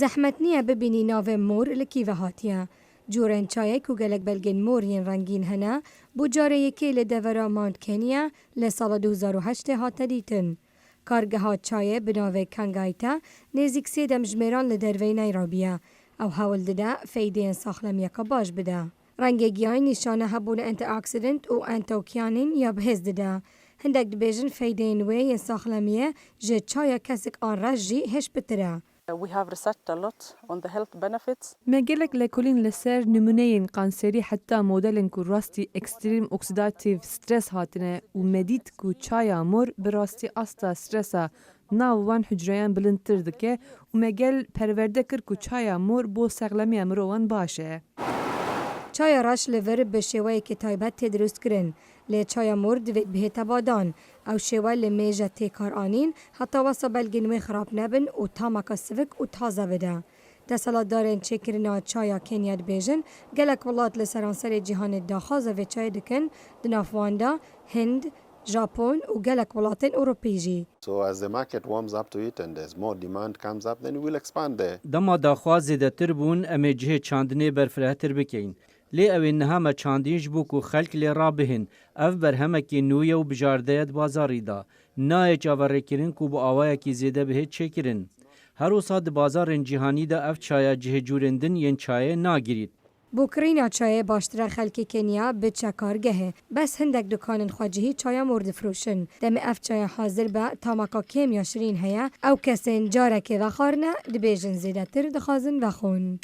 زحمت نیه ببینی ناو مور لکی و هاتیه. جورن چایه که گلک بلگن مورین رنگین هنه بو جاره یکی لدورا ماند کنیا لسال 2008 هات دیتن. کارگه ها چایه بناوه کنگایتا نزیک سیدم جمیران لدروی نیرابیه او حول دده فیده ساخلم یکا باش بده. رنگیگیای نشانه هبون انت اکسیدنت و انتوکیانین یا بهز دده. هندک دبیجن فیده نوی ساخلمیه جه چایه کسک آن رجی هش بتره. We have researched a lot on the health benefits. مجلك لكلين لسر نمونين قانسري حتى موديلن كو راستي اكستريم اوكسيداتيف ستريس هاتنه ومديد كو چايا مور براستي استا ستريسا ناوان حجريان بلندتر دكه ومجل پرورده كر كو چايا مور بو سغلمي امروان باشه. چای راش لور به شوی که تایبت تدرست کرن. لی چای مور دوید به تبادان. او شوی لمیجه تکار آنین حتی واسه بلگنوی خراب نبن و تامکا سفک و تازه بده. دستالات دارن چه کرنا چایا کنیاد بیجن گلک ولات لسرانسر جهان داخازه و چای دکن دنافواندا، هند، ژاپن و گلک ولاتن اروپیجی. So as the market warms up to it and as more demand comes up, then we'll expand there. دما داخواز زیدتر بون امی جه چاندنی برفرهتر بکین. لی اوین نهمه چاندینج بو کو خلق لی را بهن اف برهمه کی نویه و بجاردهت بازاری دا نای چاوره کرن کو بو آوائه کی زیده بهت چه کرن. هر وصاد بازار جهانی دا اف چایا جه جورندن ین چایه ناگیرید. بوکرینا چای باشتر خلکی کنیا به چکارگهه بس هندک دکانن خواجهی چای مورد فروشن دم اف چای حاضر به تاماکا کم یا شرین هیا او کسین جاره که وخارنه دبیجن زیده تر دخازن وخون